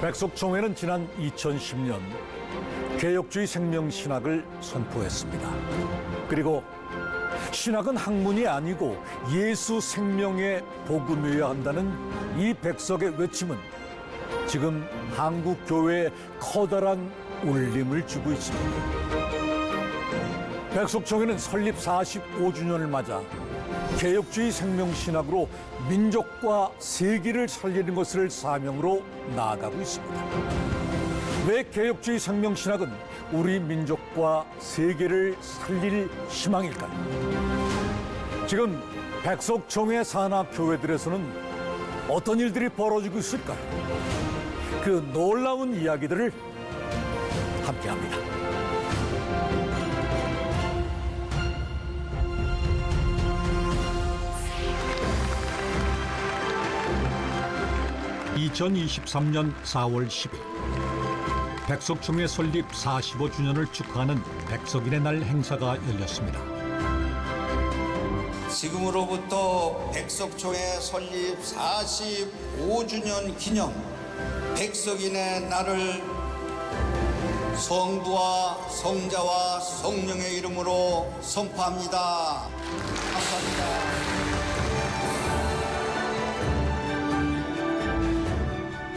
백석총회는 지난 2010년 개혁주의 생명신학을 선포했습니다. 그리고 신학은 학문이 아니고 예수 생명의 복음이어야 한다는 이 백석의 외침은 지금 한국 교회에 커다란 울림을 주고 있습니다. 백석총회는 설립 45주년을 맞아 개혁주의 생명신학으로 민족과 세계를 살리는 것을 사명으로 나아가고 있습니다. 왜 개혁주의 생명신학은 우리 민족과 세계를 살릴 희망일까요? 지금 백석총회 산하 교회들에서는 어떤 일들이 벌어지고 있을까요? 그 놀라운 이야기들을 함께합니다. (2023년 4월 10일) 백석총회 설립 45주년을 축하하는 백석인의 날 행사가 열렸습니다. 지금으로부터 백석총회 설립 45주년 기념 백석인의 날을 성부와 성자와 성령의 이름으로 선포합니다. 감사합니다.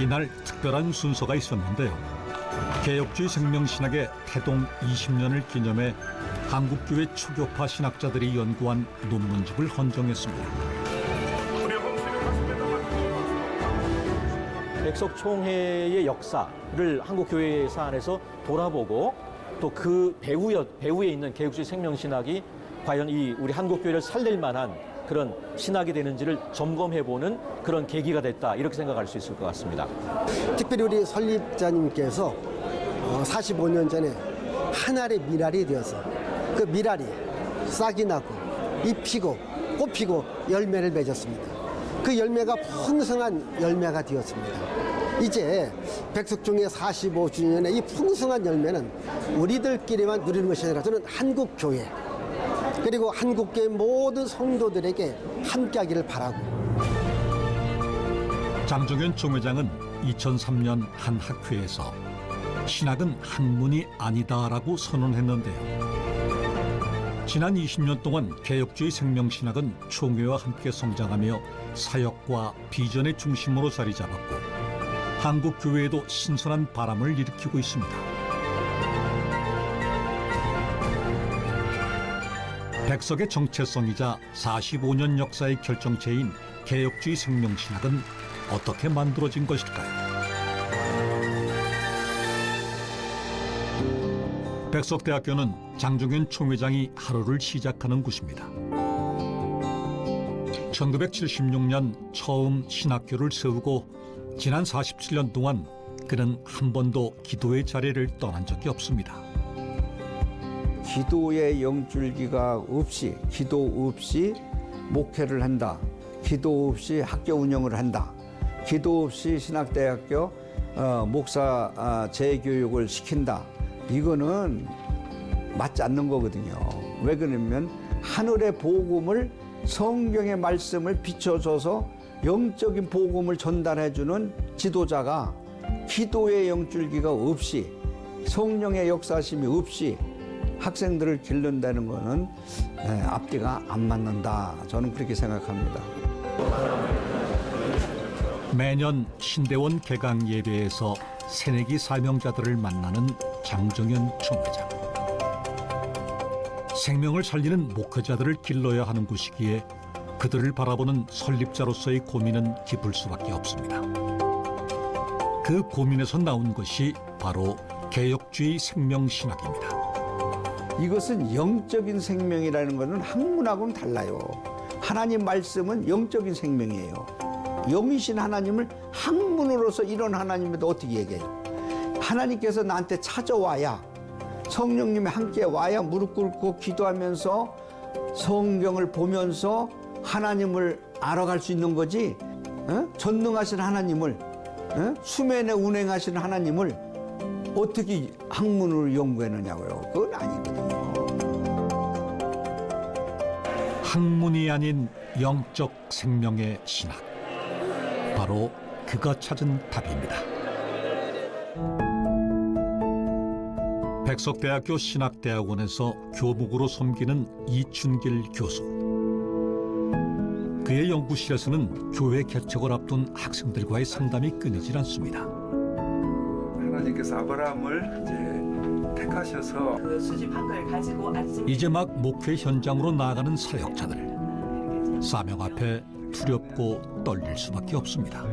이날 특별한 순서가 있었는데요. 개혁주의 생명신학의 태동 20년을 기념해 한국교회 초교파 신학자들이 연구한 논문집을 헌정했습니다. 백석총회의 역사를 한국교회사 안에서 돌아보고 또 그 배후에 있는 개혁주의 생명신학이 과연 이 우리 한국교회를 살릴 만한 그런 신학이 되는지를 점검해보는 그런 계기가 됐다, 이렇게 생각할 수 있을 것 같습니다. 특별히 우리 설립자님께서 45년 전에 하늘의 미랄이 되어서 그 미랄이 싹이 나고 잎 피고 꽃 피고 열매를 맺었습니다. 그 열매가 풍성한 열매가 되었습니다. 이제 백석총회 45주년의 이 풍성한 열매는 우리들끼리만 누리는 것이 아니라 저는 한국교회 그리고 한국교회 모든 성도들에게 함께하기를 바라고. 장정현 총회장은 2003년 한 학회에서 신학은 학문이 아니다라고 선언했는데요. 지난 20년 동안 개혁주의 생명신학은 총회와 함께 성장하며 사역과 비전의 중심으로 자리 잡았고 한국 교회에도 신선한 바람을 일으키고 있습니다. 백석의 정체성이자 45년 역사의 결정체인 개혁주의 생명신학은 어떻게 만들어진 것일까요? 백석대학교는 장정현 총회장이 하루를 시작하는 곳입니다. 1976년 처음 신학교를 세우고 지난 47년 동안 그는 한 번도 기도의 자리를 떠난 적이 없습니다. 기도의 영줄기가 없이, 기도 없이 목회를 한다. 기도 없이 학교 운영을 한다. 기도 없이 신학대학교 목사 재교육을 시킨다. 이거는 맞지 않는 거거든요. 왜 그러냐면 하늘의 복음을, 성경의 말씀을 비춰줘서 영적인 복음을 전달해주는 지도자가 기도의 영줄기가 없이, 성령의 역사심이 없이 학생들을 기른다는 것은 앞뒤가 안 맞는다. 저는 그렇게 생각합니다. 매년 신대원 개강 예배에서 새내기 사명자들을 만나는 장정현 총회장. 생명을 살리는 목회자들을 길러야 하는 곳이기에 그들을 바라보는 설립자로서의 고민은 깊을 수밖에 없습니다. 그 고민에서 나온 것이 바로 개혁주의 생명신학입니다. 이것은 영적인 생명이라는 것은 학문하고는 달라요. 하나님 말씀은 영적인 생명이에요. 영이신 하나님을 학문으로서 이런 하나님에도 어떻게 얘기해요? 하나님께서 나한테 찾아와야, 성령님이 함께 와야 무릎 꿇고 기도하면서 성경을 보면서 하나님을 알아갈 수 있는 거지. 전능하신 하나님을, 수면에 운행하신 하나님을 어떻게 학문으로 연구했느냐고요. 그건 아니거든요. 학문이 아닌 영적 생명의 신학. 바로 그가 찾은 답입니다. 백석대학교 신학대학원에서 교목으로 섬기는 이춘길 교수. 그의 연구실에서는 교회 개척을 앞둔 학생들과의 상담이 끊이질 않습니다. 하나님께서 아브라함을 이제 택하셔서 그 수집한 걸 가지고 아침 이제 막 목회 현장으로 나아가는 사역자들. 사명 앞에 두렵고 떨릴 수밖에 없습니다.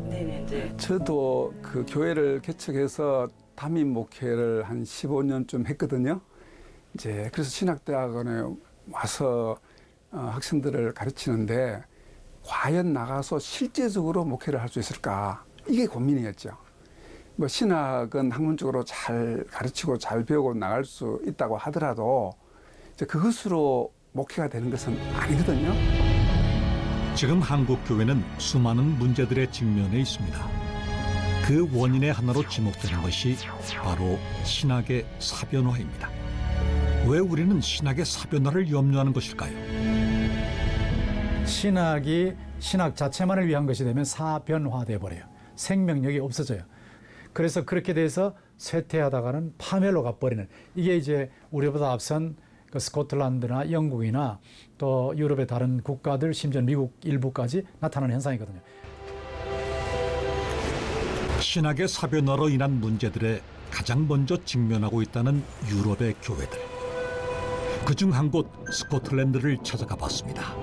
네네 이제 저도 그 교회를 개척해서 담임 목회를 한 15년쯤 했거든요. 이제 그래서 신학대학원에 와서 학생들을 가르치는데 과연 나가서 실제적으로 목회를 할 수 있을까? 이게 고민이었죠. 뭐 신학은 학문적으로 잘 가르치고 잘 배우고 나갈 수 있다고 하더라도 이제 그것으로 목회가 되는 것은 아니거든요. 지금 한국 교회는 수많은 문제들의 직면에 있습니다. 그 원인의 하나로 지목되는 것이 바로 신학의 사변화입니다. 왜 우리는 신학의 사변화를 염려하는 것일까요? 신학이 신학 자체만을 위한 것이 되면 사변화돼 버려요. 생명력이 없어져요. 그래서 그렇게 돼서 쇠퇴하다가는 파멸로 가버리는, 이게 이제 우리보다 앞선 그 스코틀랜드나 영국이나 또 유럽의 다른 국가들, 심지어 미국 일부까지 나타나는 현상이거든요. 신학의 사변화로 인한 문제들에 가장 먼저 직면하고 있다는 유럽의 교회들. 그중 한 곳 스코틀랜드를 찾아가 봤습니다.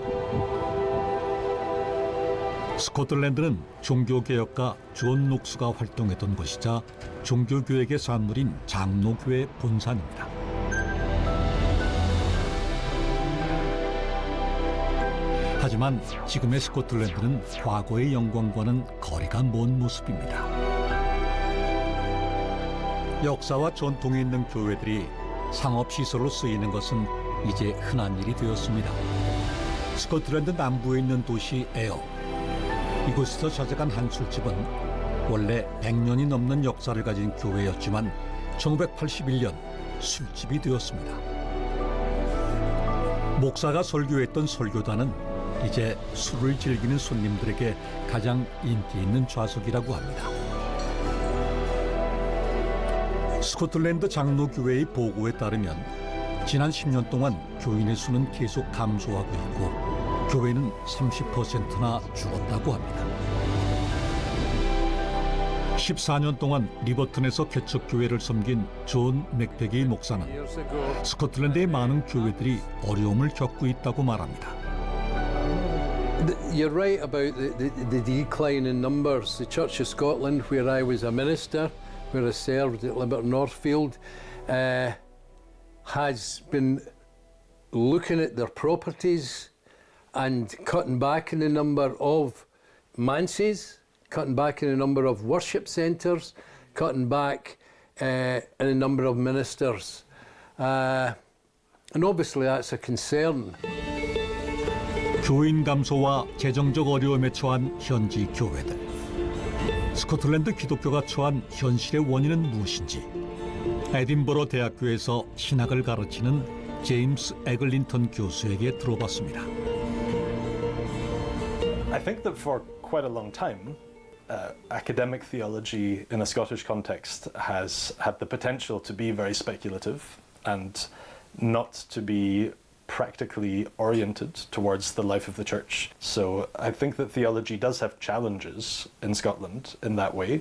스코틀랜드는 종교개혁가 존 녹스가 활동했던 곳이자 종교교역의 산물인 장로교회 본산입니다. 하지만 지금의 스코틀랜드는 과거의 영광과는 거리가 먼 모습입니다. 역사와 전통이 있는 교회들이 상업시설로 쓰이는 것은 이제 흔한 일이 되었습니다. 스코틀랜드 남부에 있는 도시 에어. 이곳에서 찾아간 한 술집은 원래 100년이 넘는 역사를 가진 교회였지만 1981년 술집이 되었습니다. 목사가 설교했던 설교단은 이제 술을 즐기는 손님들에게 가장 인기 있는 좌석이라고 합니다. 스코틀랜드 장로교회의 보고에 따르면 지난 10년 동안 교인의 수는 계속 감소하고 있고 교회는 30%나 죽었다고 합니다. 14년 동안 리버튼에서 개척교회를 섬긴 존 맥베기 목사는 스코틀랜드의 많은 교회들이 어려움을 겪고 있다고 말합니다. You're right about the decline in numbers. The Church of Scotland, where I was a minister, where I served at Liberton Northfield, has been looking at their properties and cutting back in the number of manses, cutting back in the number of worship centres, cutting back in the number of ministers. And obviously that's a concern. 교인 감소와 재정적 어려움에 처한 현지 교회들. 스코틀랜드 기독교가 처한 현실의 원인은 무엇인지 에딘버러 대학교에서 신학을 가르치는 제임스 에글린턴 교수에게 들어봤습니다. I think that for quite a long time, academic theology in a Scottish context has had the potential to be very speculative and not to be practically oriented towards the life of the church. So I think that theology does have challenges in Scotland in that way,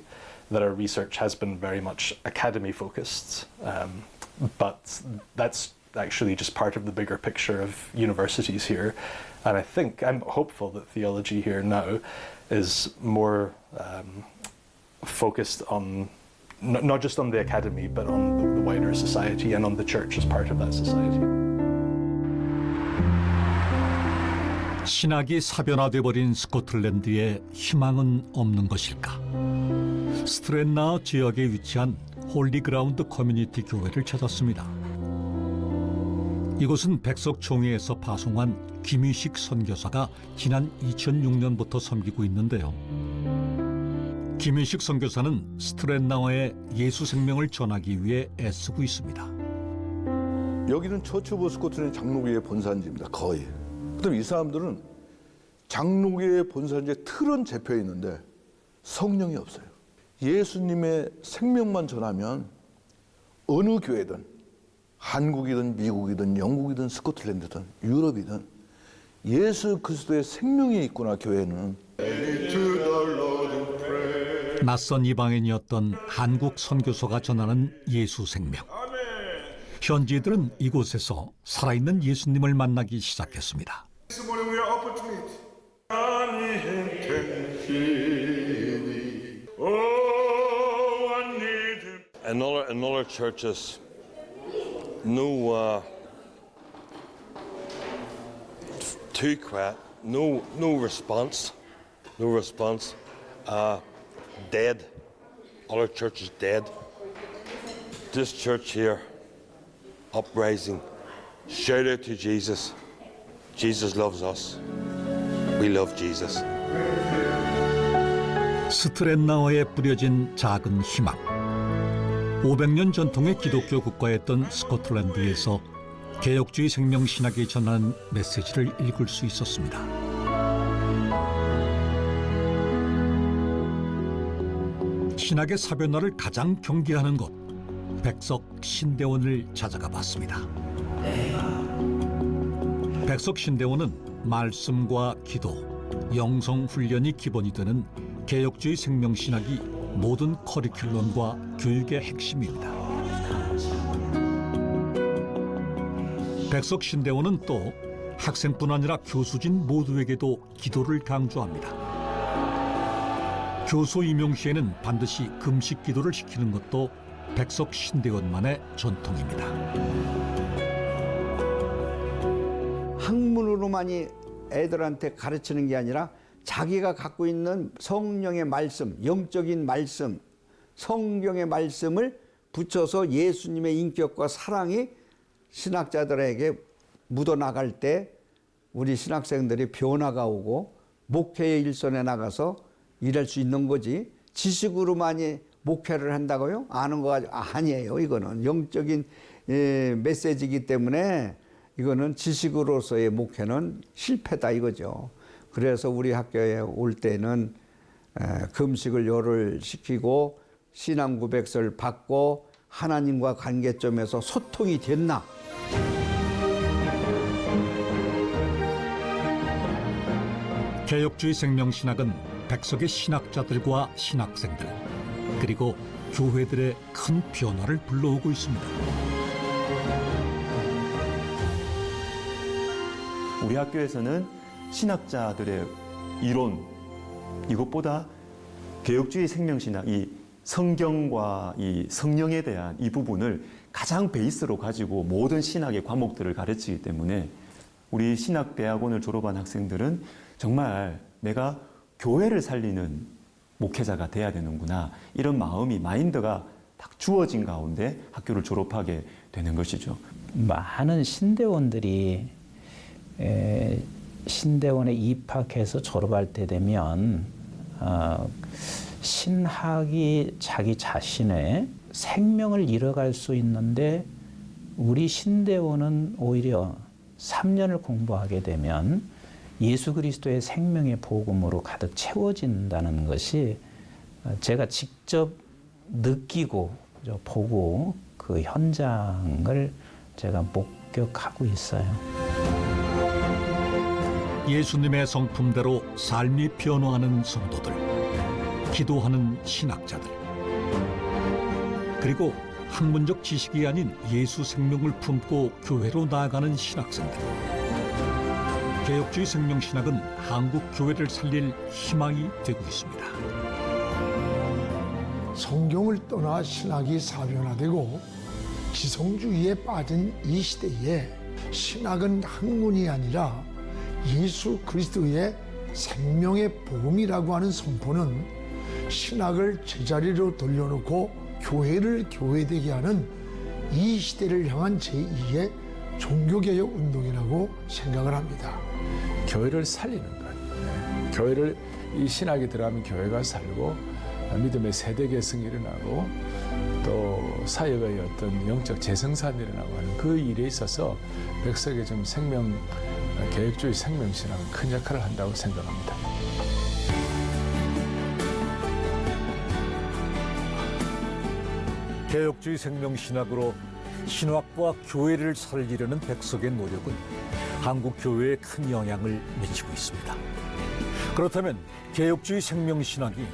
that our research has been very much academy focused, but that's actually just part of the bigger picture of universities here. And I think I'm hopeful that theology here now is more focused on not just on the academy, but on the wider society and on the church as part of that society. 신학이 사변화돼 버린 스코틀랜드에 희망은 없는 것일까? 스트랜나우 지역에 위치한 홀리그라운드 커뮤니티 교회를 찾았습니다. 이곳은 백석총회에서 파송한 김희식 선교사가 지난 2006년부터 섬기고 있는데요. 김희식 선교사는 스트랜나우에 예수 생명을 전하기 위해 애쓰고 있습니다. 여기는 처치 오브 스코틀랜드 장로교회 본산지입니다. 거의. 그다음 이 사람들은 장로교회 본산지에 틀은 잡혀 있는데 성령이 없어요. 예수님의 생명만 전하면 어느 교회든 한국이든 미국이든 영국이든 스코틀랜드든 유럽이든 예수 그리스도의 생명이 있구나. 교회는 낯선 이방인이었던 한국 선교소가 전하는 예수 생명. 현지인들은 이곳에서 살아있는 예수님을 만나기 시작했습니다. In other churches, no, too quiet, no response, dead. Other churches dead. This church here, uprising, shout out to Jesus. Jesus loves us. We love Jesus. 스트렛나워에 뿌려진 작은 희망. 500년 전통의 기독교 국가였던 스코틀랜드에서 개혁주의 생명신학이 전하는 메시지를 읽을 수 있었습니다. 신학의 사변화를 가장 경계하는 곳, 백석 신대원을 찾아가 봤습니다. 백석 신대원은 말씀과 기도, 영성 훈련이 기본이 되는 개혁주의 생명신학이 모든 커리큘럼과 교육의 핵심입니다. 백석 신대원은 또 학생뿐 아니라 교수진 모두에게도 기도를 강조합니다. 교수 임용 시에는 반드시 금식 기도를 시키는 것도 백석 신대원만의 전통입니다. 학문으로만이 애들한테 가르치는 게 아니라 자기가 갖고 있는 성령의 말씀, 영적인 말씀, 성경의 말씀을 붙여서 예수님의 인격과 사랑이 신학자들에게 묻어나갈 때 우리 신학생들이 변화가 오고 목회의 일선에 나가서 일할 수 있는 거지. 지식으로만이 목회를 한다고요? 아는 거 아니에요. 이거는 영적인 메시지이기 때문에 이거는 지식으로서의 목회는 실패다 이거죠. 그래서 우리 학교에 올 때는 금식을 열을 시키고 신앙 고백서를 받고 하나님과 관계점에서 소통이 됐나? 개혁주의 생명신학은 백석의 신학자들과 신학생들 그리고 교회들의 큰 변화를 불러오고 있습니다. 우리 학교에서는 신학자들의 이론, 이것보다 개혁주의 생명신학, 이 성경과 이 성령에 대한 이 부분을 가장 베이스로 가지고 모든 신학의 과목들을 가르치기 때문에 우리 신학대학원을 졸업한 학생들은 정말 내가 교회를 살리는 목회자가 돼야 되는구나, 이런 마음이, 마인드가 딱 주어진 가운데 학교를 졸업하게 되는 것이죠. 많은 신대원들이 신대원에 입학해서 졸업할 때 되면 신학이 자기 자신의 생명을 잃어갈 수 있는데, 우리 신대원은 오히려 3년을 공부하게 되면 예수 그리스도의 생명의 복음으로 가득 채워진다는 것이 제가 직접 느끼고 보고 그 현장을 제가 목격하고 있어요. 예수님의 성품대로 삶이 변화하는 성도들, 기도하는 신학자들, 그리고 학문적 지식이 아닌 예수 생명을 품고 교회로 나아가는 신학생들. 개혁주의 생명신학은 한국 교회를 살릴 희망이 되고 있습니다. 성경을 떠나 신학이 사변화되고 지성주의에 빠진 이 시대에 신학은 학문이 아니라 예수 그리스도의 생명의 복음이라고 하는 선포는 신학을 제자리로 돌려놓고 교회를 교회되게 하는 이 시대를 향한 제2의 종교개혁 운동이라고 생각을 합니다. 교회를 살리는 것. 교회를, 이 신학이 들어가면 교회가 살고 믿음의 세대 개성이 일어나고 또 사역의 어떤 영적 재생산이 일어나고 하는 그 일에 있어서 백석의 좀 개혁주의 생명신학은 큰 역할을 한다고 생각합니다. 개혁주의 생명신학으로 신학과 교회를 살리려는 백석의 노력은 한국 교회에 큰 영향을 미치고 있습니다. 그렇다면 개혁주의 생명신학이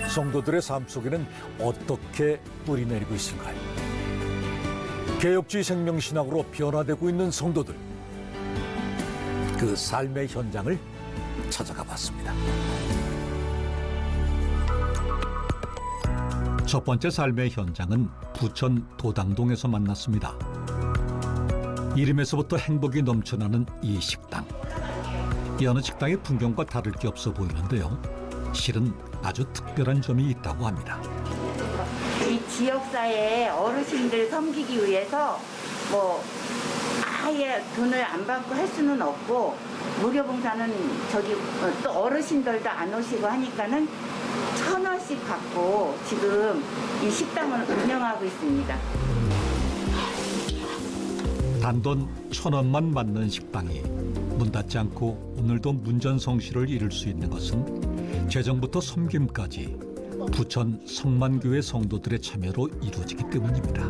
성도들의 삶 속에는 어떻게 뿌리내리고 있을까요? 개혁주의 생명신학으로 변화되고 있는 성도들, 그 삶의 현장을 찾아가 봤습니다. 첫 번째 삶의 현장은 부천 도당동에서 만났습니다. 이름에서부터 행복이 넘쳐나는 이 식당. 여느 식당의 풍경과 다를 게 없어 보이는데요. 실은 아주 특별한 점이 있다고 합니다. 이 지역사회의 어르신들 섬기기 위해서 뭐 아예 돈을 안 받고 할 수는 없고, 무료 봉사는 저기 또 어르신들도 안 오시고 하니까는 1,000원씩 받고 지금 이 식당을 운영하고 있습니다. 단돈 1,000원만 받는 식당이 문 닫지 않고 오늘도 문전성시를 이룰 수 있는 것은 재정부터 섬김까지 부천 성만교회 성도들의 참여로 이루어지기 때문입니다.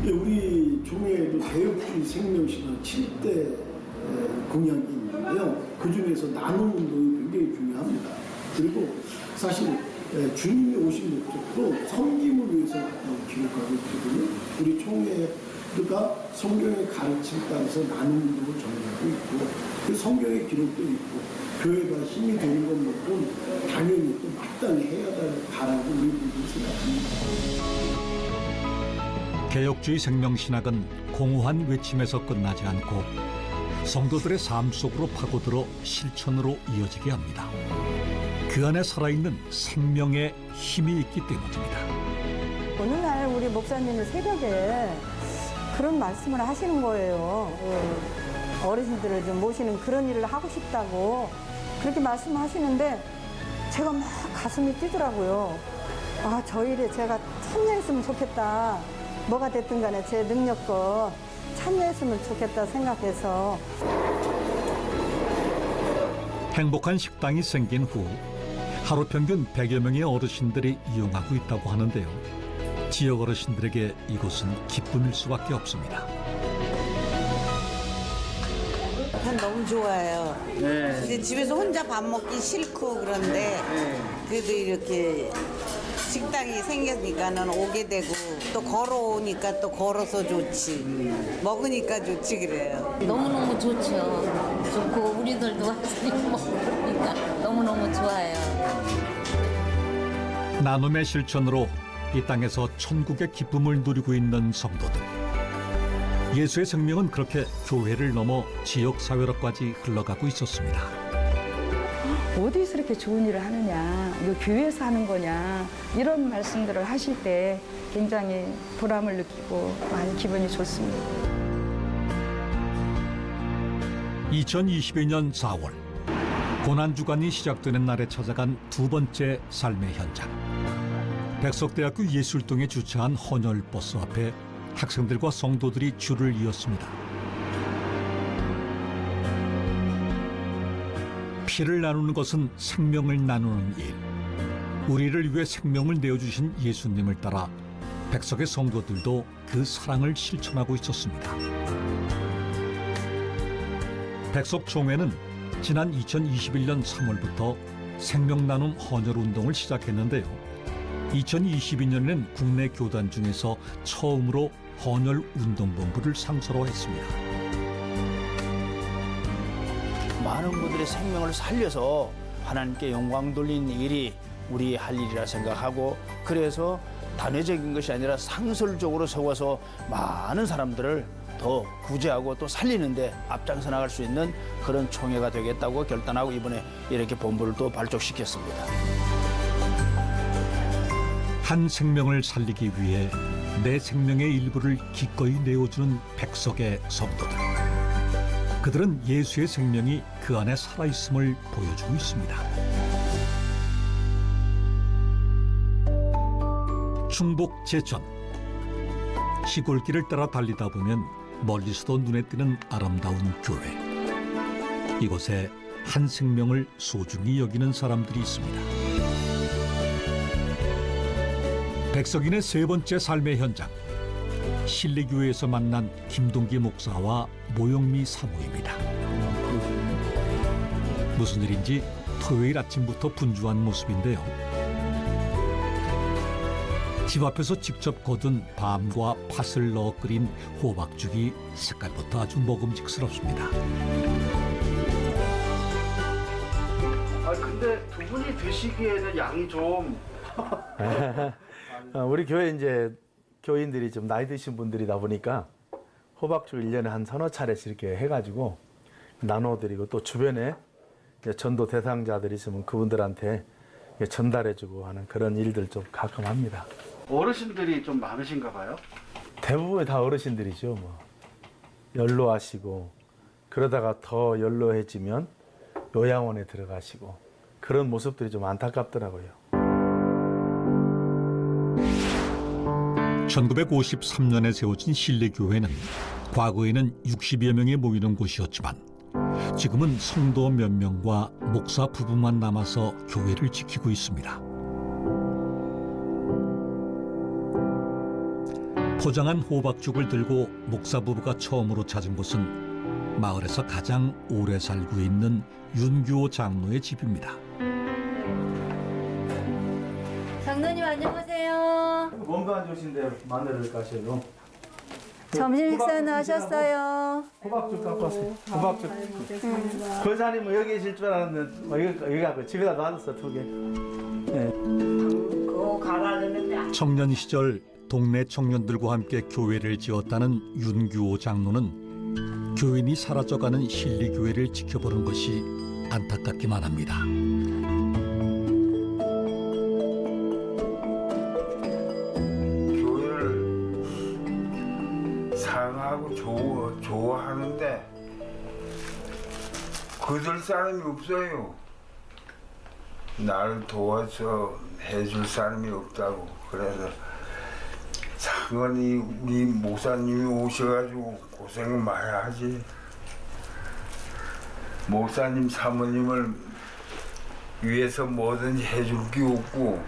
우리 종회에도 개혁주의 생명신학 7대 공약이 있는데요. 그중에서 나눔 운동이 굉장히 중요합니다. 그리고 사실 주님이 오신 목적도 섬김을 위해서 기록하고 있거든요. 우리 총회가 성경의 가르침 따라서 나눔 운동을 정리하고 있고, 그 성경의 기록도 있고, 교회가 힘이 되는 것만큼 당연히 또 마땅히 해야 하라고 우리 분들이 생각합니다. 개혁주의 생명신학은 공허한 외침에서 끝나지 않고 성도들의 삶 속으로 파고들어 실천으로 이어지게 합니다. 그 안에 살아있는 생명의 힘이 있기 때문입니다. 어느 날 우리 목사님은 새벽에 그런 말씀을 하시는 거예요. 어르신들을 좀 모시는 그런 일을 하고 싶다고 그렇게 말씀하시는데 제가 막 가슴이 뛰더라고요. 아, 저 일에 제가 참여했으면 좋겠다. 뭐가 됐든 간에 제 능력껏 참여했으면 좋겠다 생각해서. 행복한 식당이 생긴 후 하루 평균 100여 명의 어르신들이 이용하고 있다고 하는데요. 지역 어르신들에게 이곳은 기쁨일 수밖에 없습니다. 너무 좋아요. 이제 집에서 혼자 밥 먹기 싫고 그런데 그래도 이렇게 식당이 생겼으니까는 오게 되고, 또 걸어오니까 또 걸어서 좋지, 먹으니까 좋지 그래요. 너무너무 좋죠. 좋고 우리들도 와서 먹으니까 너무너무 좋아요. 나눔의 실천으로 이 땅에서 천국의 기쁨을 누리고 있는 성도들. 예수의 생명은 그렇게 교회를 넘어 지역사회로까지 흘러가고 있었습니다. 어디서 이렇게 좋은 일을 하느냐, 이거 교회에서 하는 거냐, 이런 말씀들을 하실 때 굉장히 보람을 느끼고 많이 기분이 좋습니다. 2022년 4월 고난주간이 시작되는 날에 찾아간 두 번째 삶의 현장. 백석대학교 예술동에 주차한 헌혈버스 앞에 학생들과 성도들이 줄을 이었습니다. 피를 나누는 것은 생명을 나누는 일. 우리를 위해 생명을 내어주신 예수님을 따라 백석의 성도들도 그 사랑을 실천하고 있었습니다. 백석총회는 지난 2021년 3월부터 생명나눔 헌혈운동을 시작했는데요. 2022년에는 국내 교단 중에서 처음으로 헌혈운동본부를 상설화했습니다. 많은 분들의 생명을 살려서 하나님께 영광 돌리는 일이 우리 할 일이라 생각하고, 그래서 단회적인 것이 아니라 상설적으로 세워서 많은 사람들을 더 구제하고 또 살리는데 앞장서 나갈 수 있는 그런 총회가 되겠다고 결단하고 이번에 이렇게 본부를 또 발족시켰습니다. 한 생명을 살리기 위해 내 생명의 일부를 기꺼이 내어주는 백석의 성도들. 그들은 예수의 생명이 그 안에 살아있음을 보여주고 있습니다. 충북 제천. 시골길을 따라 달리다 보면 멀리서도 눈에 띄는 아름다운 교회. 이곳에 한 생명을 소중히 여기는 사람들이 있습니다. 백석인의 세 번째 삶의 현장. 신리교회에서 만난 김동기 목사와 모영미 사모입니다. 무슨 일인지 토요일 아침부터 분주한 모습인데요. 집 앞에서 직접 거둔 밤과 팥을 넣어 끓인 호박죽이 색깔부터 아주 먹음직스럽습니다. 근데 두 분이 드시기에는 양이 좀 우리 교회 이제 교인들이 좀 나이 드신 분들이다 보니까 호박죽 1년에 한 서너 차례씩 이렇게 해가지고 나눠드리고 또 주변에 전도 대상자들이 있으면 그분들한테 전달해주고 하는 그런 일들 좀 가끔 합니다. 어르신들이 좀 많으신가 봐요? 대부분이 다 어르신들이죠. 뭐 연로하시고 그러다가 더 연로해지면 요양원에 들어가시고 그런 모습들이 좀 안타깝더라고요. 1953년에 세워진 신리교회는 과거에는 60여 명이 모이는 곳이었지만 지금은 성도 몇 명과 목사 부부만 남아서 교회를 지키고 있습니다. 포장한 호박죽을 들고 목사 부부가 처음으로 찾은 곳은 마을에서 가장 오래 살고 있는 윤규호 장로의 집입니다. 장로님 안녕하세요. 몸도 안 좋으신데 마늘을 까셔요. 점심 식사는 하셨어요? 호박죽 갖고 왔어요. 호박죽. 권사님 뭐 여기 계실 줄 알았는데 여기 갖고 집에다 놔뒀어 2개. 그거 갈아내는데 청년 시절 동네 청년들과 함께 교회를 지었다는 윤규호 장로는 교인이 사라져가는 신리교회를 지켜보는 것이 안타깝기만 합니다. 교회를 사랑하고 좋아하는데 그들 사람이 없어요. 나를 도와서 해줄 사람이 없다고. 그래서 상원이 우리 목사님이 오셔가지고 고생을 많이 하지. 목사님 사모님을 위해서 뭐든지 해줄 게 없고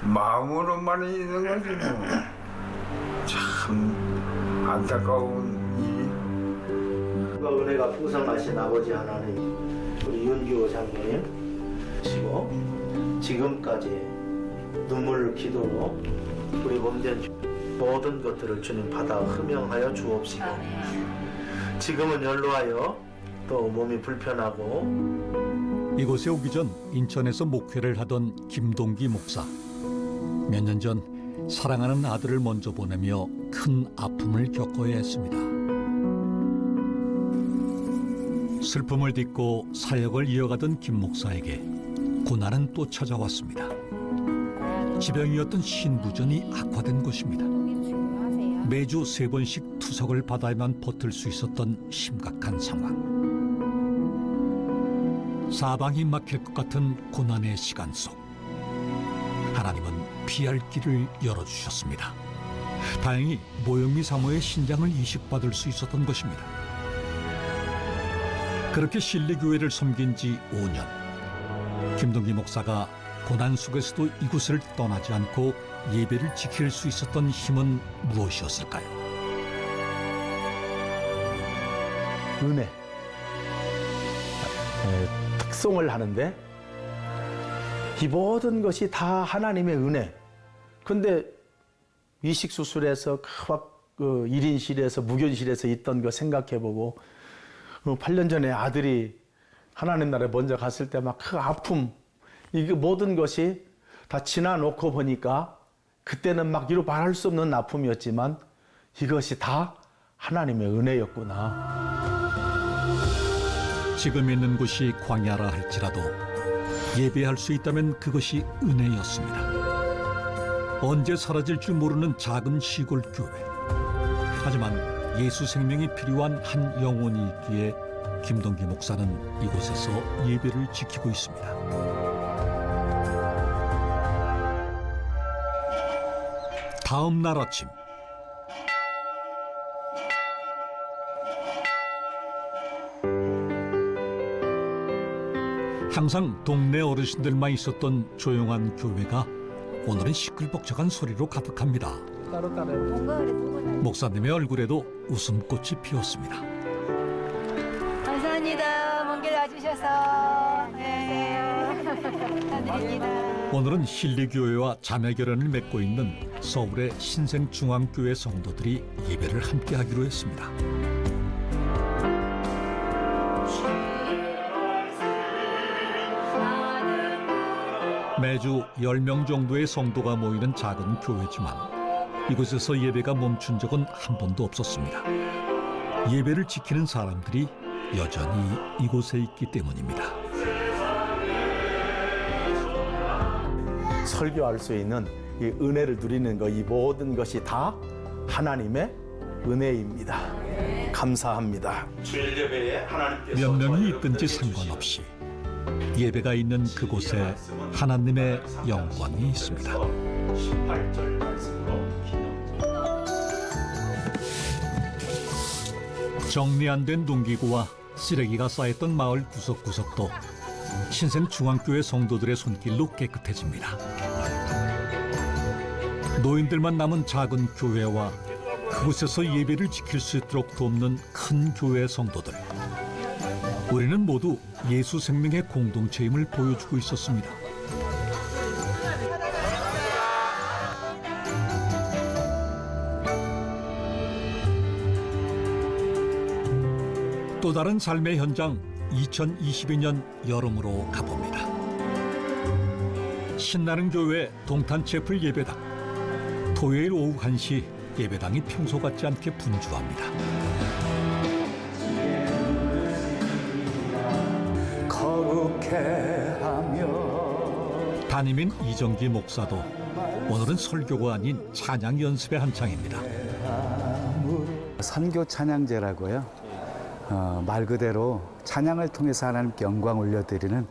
마음으로만 있는 거지 뭐. 참 안타까운 일이. 은혜가 풍성하신 아버지 하나님, 우리 윤규호 장로님이시고 지금까지 눈물 기도로 우리 몸된 모든 것들을 주님 받아 흠양하여 주옵시고 지금은 연로하여 또 몸이 불편하고 이곳에 오기 전 인천에서 목회를 하던 김동기 목사. 몇 년 전 사랑하는 아들을 먼저 보내며 큰 아픔을 겪어야 했습니다. 슬픔을 딛고 사역을 이어가던 김 목사에게 고난은 또 찾아왔습니다. 지병이었던 신부전이 악화된 것입니다. 매주 3번씩 투석을 받아야만 버틸 수 있었던 심각한 상황. 사방이 막힐 것 같은 고난의 시간 속 하나님은 피할 길을 열어주셨습니다. 다행히 모영미 사모의 신장을 이식받을 수 있었던 것입니다. 그렇게 신리교회를 섬긴 지 5년. 김동기 목사가 고난 속에서도 이곳을 떠나지 않고 예배를 지킬 수 있었던 힘은 무엇이었을까요? 은혜. 특송을 하는데 이 모든 것이 다 하나님의 은혜. 근데 이식수술에서 그 1인실에서 무견실에서 있던 거 생각해보고 8년 전에 아들이 하나님 나라에 먼저 갔을 때 막 그 아픔, 이게 모든 것이 다 지나놓고 보니까 그때는 막 이루 말할 수 없는 아픔이었지만 이것이 다 하나님의 은혜였구나. 지금 있는 곳이 광야라 할지라도 예배할 수 있다면 그것이 은혜였습니다. 언제 사라질 줄 모르는 작은 시골 교회. 하지만 예수 생명이 필요한 한 영혼이 있기에 김동기 목사는 이곳에서 예배를 지키고 있습니다. 다음 날 아침 항상 동네 어르신들만 있었던 조용한 교회가 오늘은 시끌벅적한 소리로 가득합니다. 목사님의 얼굴에도 웃음꽃이 피었습니다. 감사합니다. 먼 길 와주셔서. 네. 감사드립니다. 오늘은 신리교회와 자매결연을 맺고 있는 서울의 신생중앙교회 성도들이 예배를 함께하기로 했습니다. 매주 10명 정도의 성도가 모이는 작은 교회지만 이곳에서 예배가 멈춘 적은 한 번도 없었습니다. 예배를 지키는 사람들이 여전히 이곳에 있기 때문입니다. 설교할 수 있는 이 은혜를 누리는 것, 이 모든 것이 다 하나님의 은혜입니다. 감사합니다. 몇 명이 있든지 상관없이 예배가 있는 그곳에 하나님의 영광이 있습니다. 정리 안 된 농기구와 쓰레기가 쌓였던 마을 구석구석도 신생중앙교회 성도들의 손길로 깨끗해집니다. 노인들만 남은 작은 교회와 그곳에서 예배를 지킬 수 있도록 돕는 큰 교회 성도들. 우리는 모두 예수 생명의 공동체임을 보여주고 있었습니다. 또 다른 삶의 현장 2022년 여름으로 가봅니다. 신나는 교회 동탄채플 예배당. 토요일 오후 1시 예배당이 평소 같지 않게 분주합니다. 담임인 이정기 목사도 오늘은 설교가 아닌 찬양 연습의 한창입니다. 선교 찬양제라고요. 말 그대로 찬양을 통해서 하나님께 영광 올려드리는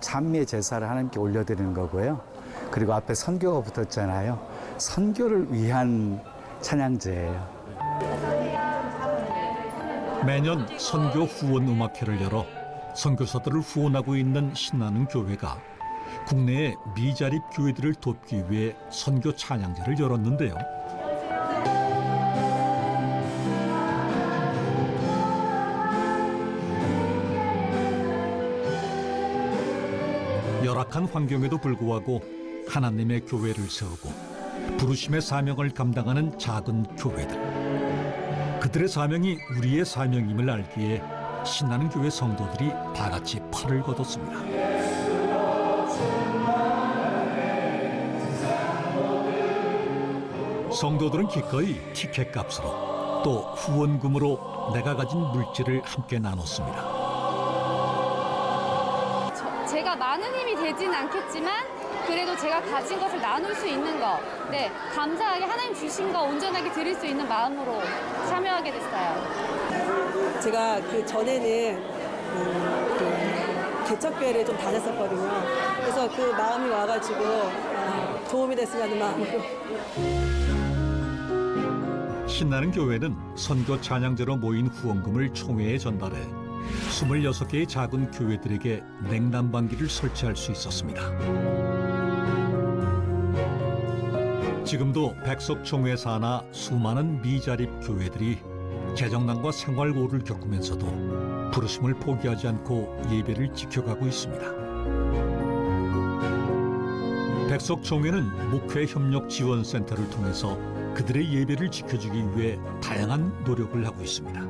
찬미의 제사를 하나님께 올려드리는 거고요. 그리고 앞에 선교가 붙었잖아요. 선교를 위한 찬양제예요. 매년 선교 후원 음악회를 열어 선교사들을 후원하고 있는 신나는 교회가 국내의 미자립 교회들을 돕기 위해 선교 찬양제를 열었는데요. 열악한 환경에도 불구하고 하나님의 교회를 세우고 부르심의 사명을 감당하는 작은 교회들. 그들의 사명이 우리의 사명임을 알기에 신나는 교회 성도들이 다 같이 팔을 걷었습니다. 성도들은 기꺼이 티켓값으로 또 후원금으로 내가 가진 물질을 함께 나눴습니다. 제가 많은 힘이 되진 않겠지만 그래도 제가 가진 것을 나눌 수 있는 거, 네, 감사하게 하나님 주신 거 온전하게 드릴 수 있는 마음으로 참여하게 됐어요. 제가 그 전에는 개척교회를 좀 다녔었거든요. 그래서 그 마음이 와가지고 도움이 됐으면 하는 마음으로. 신나는 교회는 선교 찬양제로 모인 후원금을 총회에 전달해 26개의 작은 교회들에게 냉난방기를 설치할 수 있었습니다. 지금도 백석총회 산하 수많은 미자립 교회들이 재정난과 생활고를 겪으면서도 부르심을 포기하지 않고 예배를 지켜가고 있습니다. 백석총회는 목회협력지원센터를 통해서 그들의 예배를 지켜주기 위해 다양한 노력을 하고 있습니다.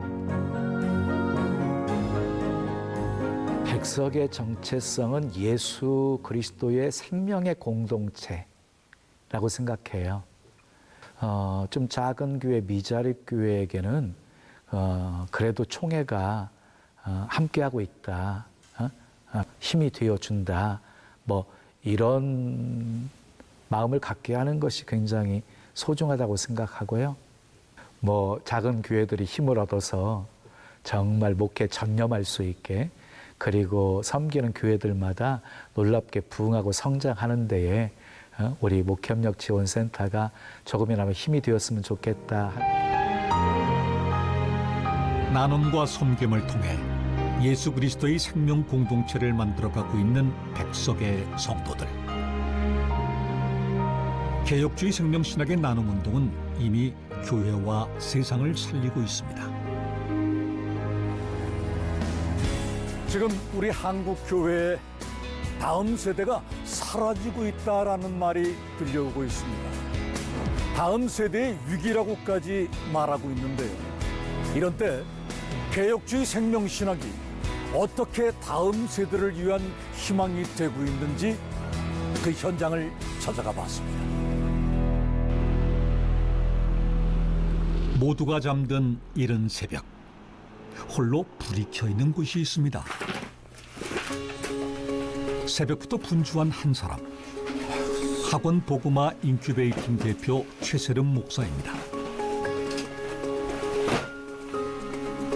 백석의 정체성은 예수 그리스도의 생명의 공동체라고 생각해요. 좀 작은 교회, 미자립 교회에게는 그래도 총회가 함께하고 있다, 힘이 되어준다, 뭐 이런 마음을 갖게 하는 것이 굉장히 소중하다고 생각하고요. 뭐 작은 교회들이 힘을 얻어서 정말 목회에 전념할 수 있게, 그리고 섬기는 교회들마다 놀랍게 부흥하고 성장하는 데에 우리 목회협력지원센터가 조금이나마 힘이 되었으면 좋겠다. 나눔과 섬김을 통해 예수 그리스도의 생명 공동체를 만들어가고 있는 백석의 성도들. 개혁주의 생명신학의 나눔운동은 이미 교회와 세상을 살리고 있습니다. 지금 우리 한국 교회의 다음 세대가 사라지고 있다라는 말이 들려오고 있습니다. 다음 세대의 위기라고까지 말하고 있는데요. 이런 때 개혁주의 생명신학이 어떻게 다음 세대를 위한 희망이 되고 있는지 그 현장을 찾아가 봤습니다. 모두가 잠든 이른 새벽, 홀로 불이 켜 있는 곳이 있습니다. 새벽부터 분주한 한 사람, 학원 복음화 인큐베이팅 대표 최세름 목사입니다.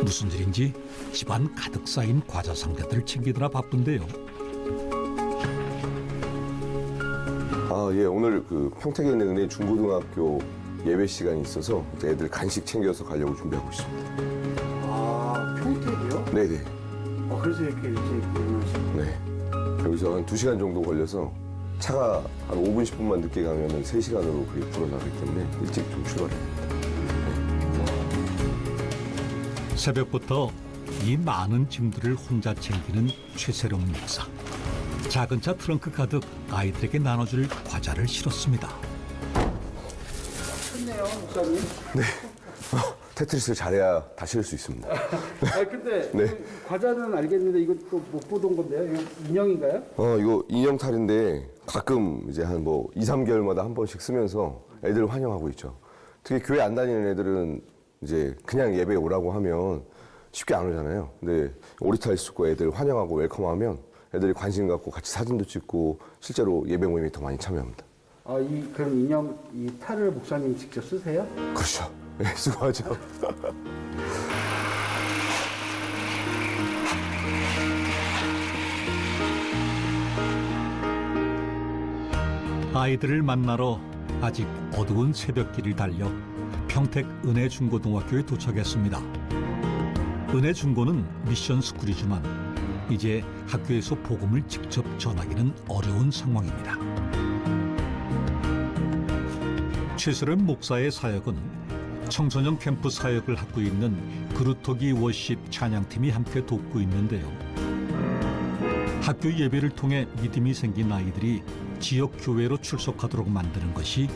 무슨 일인지 집안 가득 쌓인 과자 상자들을 챙기느라 바쁜데요. 예, 오늘 그 평택에 있는 은혜 중고등학교 예배 시간이 있어서 애들 간식 챙겨서 가려고 준비하고 있습니다. 아, 평택이요? 네네. 그래서 이렇게 일찍 일어나시고. 네. 여기서 한 2시간 정도 걸려서 차가 한 5분, 10분만 늦게 가면 3시간으로 그게 불어나기 때문에 일찍 좀 출발합니다. 새벽부터 이 많은 짐들을 혼자 챙기는 최세름 목사. 작은 차 트렁크 가득 아이들에게 나눠줄 과자를 실었습니다. 좋네요, 목사님. 네. 테트리스를 잘해야 다 실을 수 있습니다. 근데 네. 그 과자는 알겠는데 이거 또 못 보던 건데요? 이거 인형인가요? 이거 인형 탈인데 가끔 이제 한 뭐 2, 3개월마다 한 번씩 쓰면서 애들을 환영하고 있죠. 특히 교회 안 다니는 애들은 이제 그냥 예배에 오라고 하면 쉽게 안 오잖아요. 근데 오리탈 쓰고 애들 환영하고 웰컴하면 애들이 관심 갖고 같이 사진도 찍고 실제로 예배 모임에 더 많이 참여합니다. 그럼 인형 이 탈을 목사님 직접 쓰세요? 그렇죠. 네, 수고하죠. 아이들을 만나러 아직 어두운 새벽길을 달려 평택 은혜중고등학교에 도착했습니다. 은혜중고는 미션 스쿨이지만 이제 학교에서 복음을 직접 전하기는 어려운 상황입니다. 최세름 목사의 사역은 청소년 캠프 사역을 하고 있는 그루터기 워십 찬양팀이 함께 돕고 있는데요. 학교 예배를 통해 믿음이 생긴 아이들이 지역 교회로 출석하도록 만드는 것이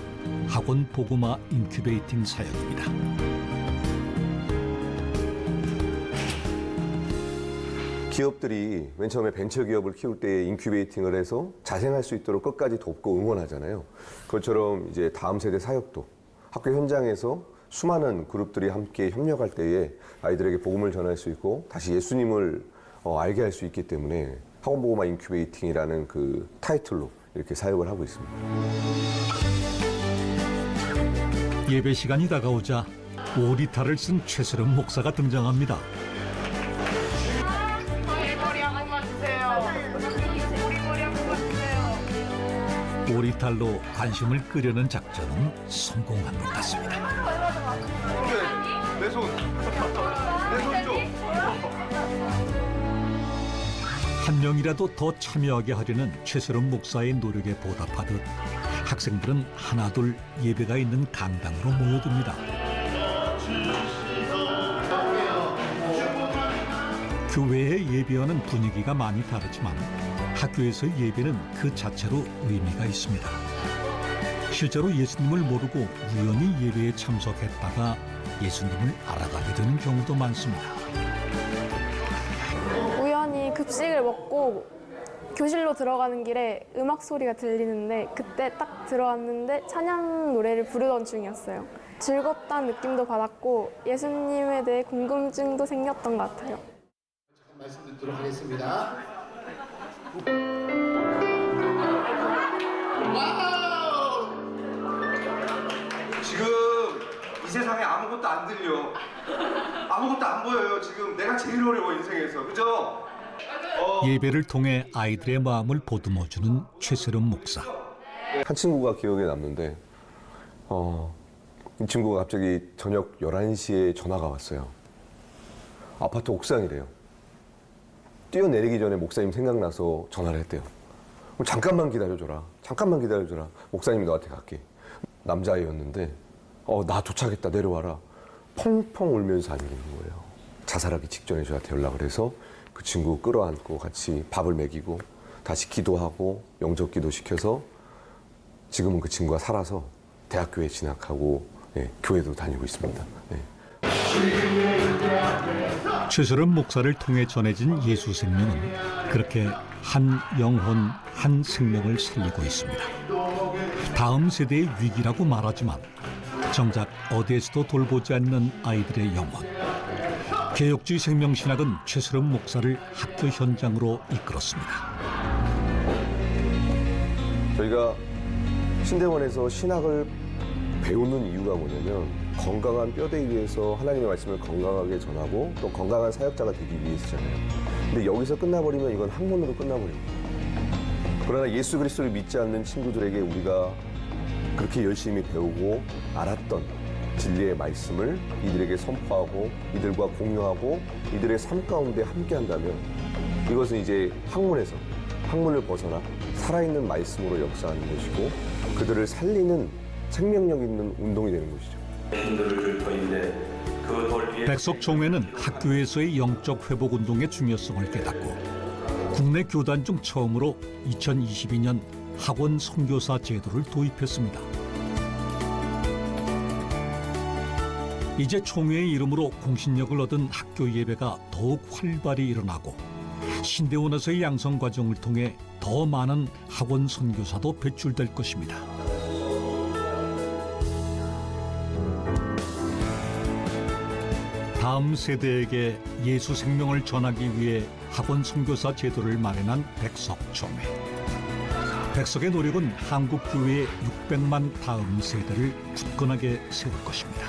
학원 복음화 인큐베이팅 사역입니다. 기업들이 맨 처음에 벤처기업을 키울 때 인큐베이팅을 해서 자생할 수 있도록 끝까지 돕고 응원하잖아요. 그것처럼 이제 다음 세대 사역도 학교 현장에서 수많은 그룹들이 함께 협력할 때에 아이들에게 복음을 전할 수 있고 다시 예수님을 알게 할 수 있기 때문에 학원복음화 인큐베이팅이라는 그 타이틀로 이렇게 사역을 하고 있습니다. 예배 시간이 다가오자 오리타를 쓴 최세름 목사가 등장합니다. 오리탈로 관심을 끄려는 작전은 성공한 것 같습니다. 내 손 줘. 한 명이라도 더 참여하게 하려는 최세름 목사의 노력에 보답하듯 학생들은 하나둘 예배가 있는 강당으로 모여듭니다. 교회의 예배와는 분위기가 많이 다르지만 학교에서의 예배는 그 자체로 의미가 있습니다. 실제로 예수님을 모르고 우연히 예배에 참석했다가 예수님을 알아가게 되는 경우도 많습니다. 우연히 급식을 먹고 교실로 들어가는 길에 음악 소리가 들리는데 그때 딱 들어왔는데 찬양 노래를 부르던 중이었어요. 즐겁다는 느낌도 받았고 예수님에 대해 궁금증도 생겼던 것 같아요. 말씀 듣도록 하겠습니다. 와우! 지금 이 세상에 아무것도 안 들려. 아무것도 안 보여요. 지금 내가 제일 어려워 인생에서. 그죠? 예배를 통해 아이들의 마음을 보듬어주는 최세름 목사. 한 친구가 기억에 남는데 이 친구가 갑자기 저녁 11시에 전화가 왔어요. 아파트 옥상이래요. 뛰어내리기 전에 목사님 생각나서 전화를 했대요. 그럼 잠깐만 기다려줘라. 잠깐만 기다려줘라. 목사님이 너한테 갈게. 남자아이였는데 나 도착했다 내려와라. 펑펑 울면서 안기는 거예요. 자살하기 직전에 저한테 연락을 해서 그 친구 끌어안고 같이 밥을 먹이고 다시 기도하고 영접기도 시켜서 지금은 그 친구가 살아서 대학교에 진학하고 교회도 다니고 있습니다. 최설은 목사를 통해 전해진 예수 생명은 그렇게 한 영혼, 한 생명을 살리고 있습니다. 다음 세대의 위기라고 말하지만 정작 어디에서도 돌보지 않는 아이들의 영혼. 개혁주의 생명신학은 최설은 목사를 학교 현장으로 이끌었습니다. 저희가 신대원에서 신학을 배우는 이유가 뭐냐면 건강한 뼈대 위에서 하나님의 말씀을 건강하게 전하고 또 건강한 사역자가 되기 위해서잖아요. 근데 여기서 끝나버리면 이건 학문으로 끝나버립니다. 그러나 예수 그리스도를 믿지 않는 친구들에게 우리가 그렇게 열심히 배우고 알았던 진리의 말씀을 이들에게 선포하고 이들과 공유하고 이들의 삶 가운데 함께한다면 이것은 이제 학문을 벗어나 살아있는 말씀으로 역사하는 것이고 그들을 살리는 생명력 있는 운동이 되는 것이죠. 백석총회는 학교에서의 영적 회복 운동의 중요성을 깨닫고 국내 교단 중 처음으로 2022년 학원 선교사 제도를 도입했습니다. 이제 총회의 이름으로 공신력을 얻은 학교 예배가 더욱 활발히 일어나고 신대원에서의 양성 과정을 통해 더 많은 학원 선교사도 배출될 것입니다. 다음 세대에게 예수 생명을 전하기 위해 학원 선교사 제도를 마련한 백석총회. 백석의 노력은 한국 교회의 600만 다음 세대를 굳건하게 세울 것입니다.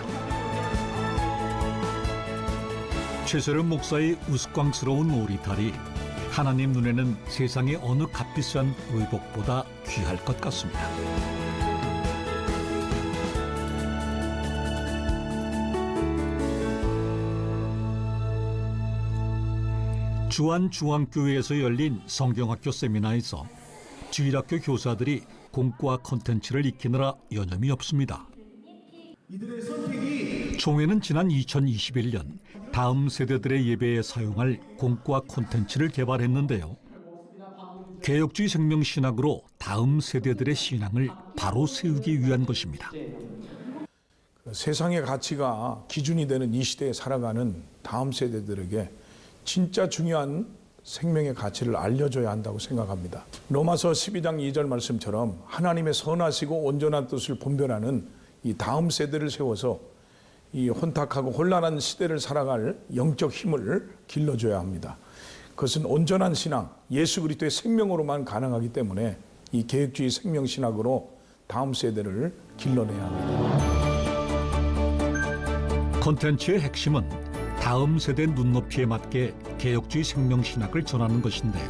최설은 목사의 우스꽝스러운 오리탈이 하나님 눈에는 세상의 어느 값비싼 의복보다 귀할 것 같습니다. 주안중앙교회에서 열린 성경학교 세미나에서 주일학교 교사들이 공과 콘텐츠를 익히느라 여념이 없습니다. 총회는 지난 2021년 다음 세대들의 예배에 사용할 공과 콘텐츠를 개발했는데요. 개혁주의 생명신학으로 다음 세대들의 신앙을 바로 세우기 위한 것입니다. 세상의 가치가 기준이 되는 이 시대에 살아가는 다음 세대들에게 진짜 중요한 생명의 가치를 알려줘야 한다고 생각합니다. 로마서 12장 2절 말씀처럼 하나님의 선하시고 온전한 뜻을 분별하는 이 다음 세대를 세워서 이 혼탁하고 혼란한 시대를 살아갈 영적 힘을 길러줘야 합니다. 그것은 온전한 신앙, 예수 그리스도의 생명으로만 가능하기 때문에 이 개혁주의 생명신학으로 다음 세대를 길러내야 합니다. 콘텐츠의 핵심은 다음 세대 눈높이에 맞게 개혁주의 생명신학을 전하는 것인데요.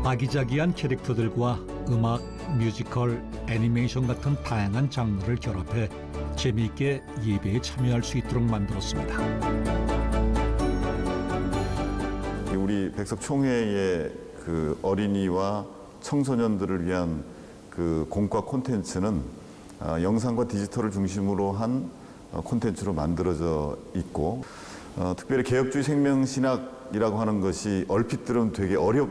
아기자기한 캐릭터들과 음악, 뮤지컬, 애니메이션 같은 다양한 장르를 결합해 재미있게 예배에 참여할 수 있도록 만들었습니다. 우리 백석총회의 그 어린이와 청소년들을 위한 그 공과 콘텐츠는 영상과 디지털을 중심으로 한 콘텐츠로 만들어져 있고 특별히 개혁주의 생명신학이라고 하는 것이 얼핏 들으면 되게 어려워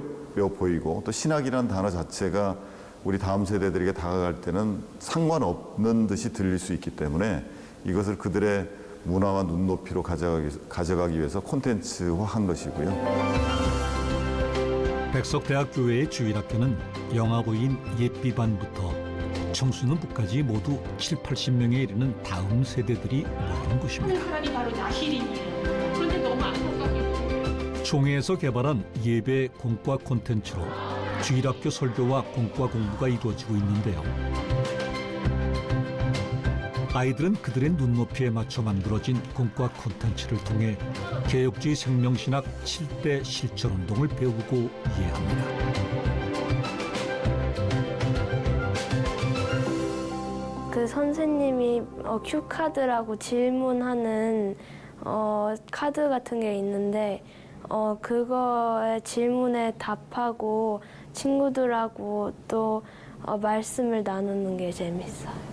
보이고 또 신학이라는 단어 자체가 우리 다음 세대들에게 다가갈 때는 상관없는 듯이 들릴 수 있기 때문에 이것을 그들의 문화와 눈높이로 가져가기 위해서 콘텐츠화한 것이고요. 백석대학교회의 주일학교는 영아부인 예비반부터 청소년부까지 모두 7, 80명에 이르는 다음 세대들이 모이는 곳입니다. 사람이 바로 자신이에요. 그런데 너무 안타깝게 총회에서 개발한 예배 공과 콘텐츠로 주일학교 설교와 공과 공부가 이루어지고 있는데요. 아이들은 그들의 눈높이에 맞춰 만들어진 공과 콘텐츠를 통해 개혁주의 생명신학 7대 실천운동을 배우고 이해합니다. 그 선생님이 큐카드라고 질문하는 카드 같은 게 있는데 그거에 질문에 답하고 친구들하고 또 말씀을 나누는 게 재밌어요.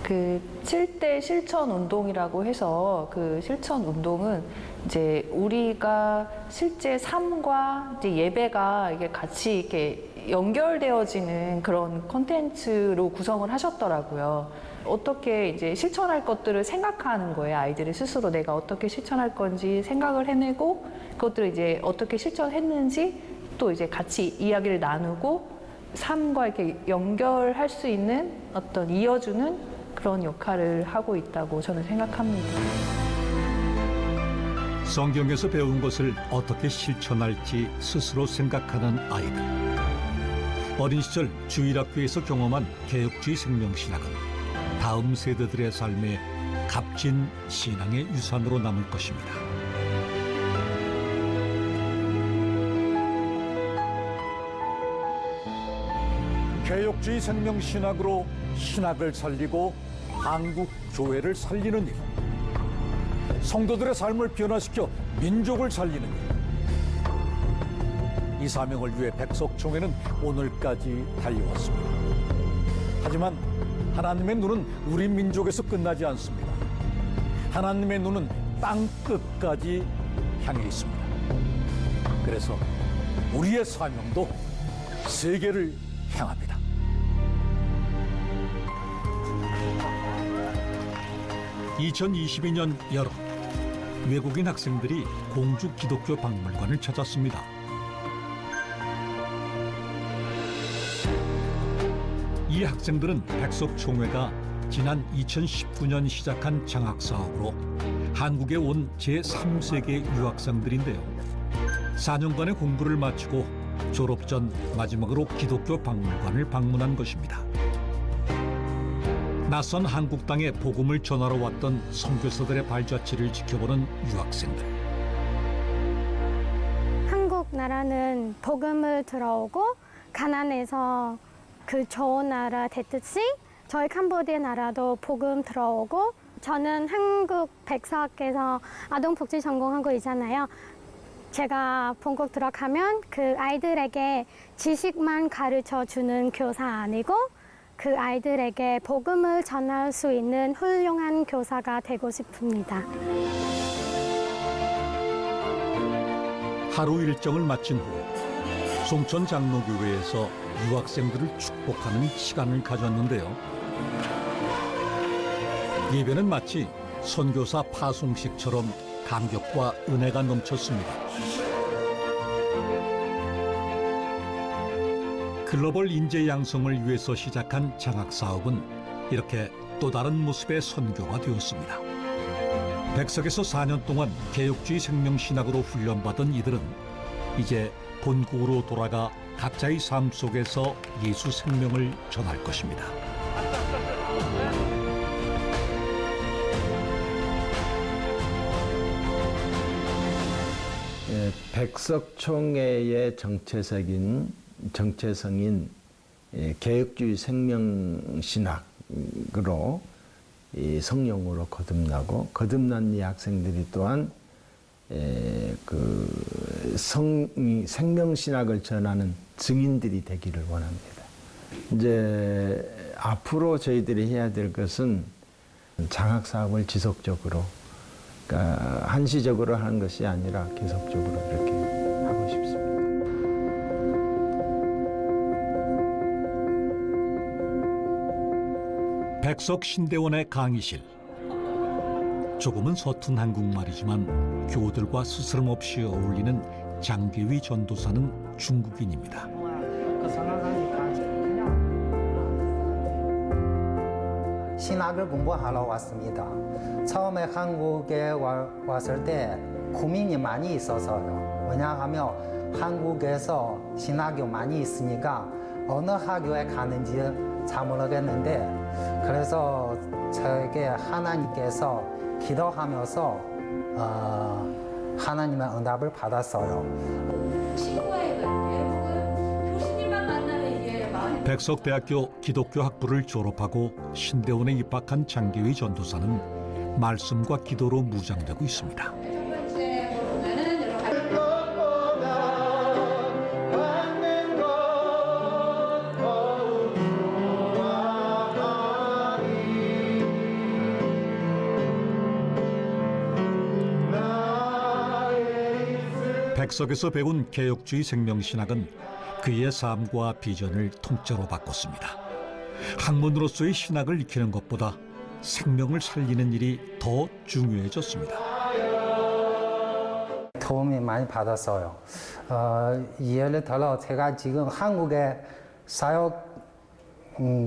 그 7대 실천 운동이라고 해서 그 실천 운동은 이제 우리가 실제 삶과 이제 예배가 이게 같이 이렇게 연결되어지는 그런 콘텐츠로 구성을 하셨더라고요. 어떻게 이제 실천할 것들을 생각하는 거예요. 아이들이 스스로 내가 어떻게 실천할 건지 생각을 해내고 그것들을 이제 어떻게 실천했는지 또 이제 같이 이야기를 나누고 삶과 이렇게 연결할 수 있는 어떤 이어주는 그런 역할을 하고 있다고 저는 생각합니다. 성경에서 배운 것을 어떻게 실천할지 스스로 생각하는 아이들. 어린 시절 주일학교에서 경험한 개혁주의 생명신학은 다음 세대들의 삶에 값진 신앙의 유산으로 남을 것입니다. 개혁주의 생명신학으로 신학을 살리고 한국 교회를 살리는 일, 성도들의 삶을 변화시켜 민족을 살리는 일. 이 사명을 위해 백석총회는 오늘까지 달려왔습니다. 하지만 하나님의 눈은 우리 민족에서 끝나지 않습니다. 하나님의 눈은 땅 끝까지 향해 있습니다. 그래서 우리의 사명도 세계를 향합니다. (2022년) 여름, 외국인 학생들이 공주 기독교 박물관을 찾았습니다. 이 학생들은 백석총회가 지난 2019년 시작한 장학사업으로 한국에 온 제3세계 유학생들인데요. 4년간의 공부를 마치고 졸업 전 마지막으로 기독교 박물관을 방문한 것입니다. 낯선 한국 땅에 복음을 전하러 왔던 선교사들의 발자취를 지켜보는 유학생들. 한국 나라는 복음을 들어오고 가난해서 그 좋은 나라 됐듯이 저희 캄보디아 나라도 복음 들어오고, 저는 한국 백석에서 아동복지 전공하고 있잖아요. 제가 본국 들어가면 그 아이들에게 지식만 가르쳐 주는 교사 아니고 그 아이들에게 복음을 전할 수 있는 훌륭한 교사가 되고 싶습니다. 하루 일정을 마친 후 송천 장로교회에서 유학생들을 축복하는 시간을 가졌는데요. 예배는 마치 선교사 파송식처럼 감격과 은혜가 넘쳤습니다. 글로벌 인재 양성을 위해서 시작한 장학사업은 이렇게 또 다른 모습의 선교가 되었습니다. 백석에서 4년 동안 개혁주의 생명신학으로 훈련받은 이들은 이제 본국으로 돌아가 각자의 삶 속에서 예수 생명을 전할 것입니다. 백석총회의 정체성인 개혁주의 생명신학으로 성령으로 거듭나고, 거듭난 이 학생들이 또한 생명신학을 전하는 증인들이 되기를 원합니다. 이제 앞으로 저희들이 해야 될 것은 장학사업을 지속적으로, 그러니까 한시적으로 하는 것이 아니라 계속적으로 이렇게 하고 싶습니다. 백석 신대원의 강의실. 조금은 서툰 한국말이지만 교우들과 스스럼 없이 어울리는 장계위 전도사는 중국인입니다. 신학을 공부하러 왔습니다. 처음에 한국에 왔을 때 고민이 많이 있어서요. 왜냐하면 한국에서 신학교 많이 있으니까 어느 학교에 가는지 잘 모르겠는데, 그래서 저에게 하나님께서 기도하면서 하나님의 응답을 받았어요. 친구와의 결국은 교수님만 만나는 이게 마음이. 백석대학교 기독교 학부를 졸업하고 신대원에 입학한 장계위 전도사는 말씀과 기도로 무장되고 있습니다. 백석에서 배운 개혁주의 생명신학은 그의 삶과 비전을 통째로 바꿨습니다. 학문으로서의 신학을 익히는 것보다 생명을 살리는 일이 더 중요해졌습니다. 도움이 많이 받았어요. 예를 들어 제가 지금 한국에 사역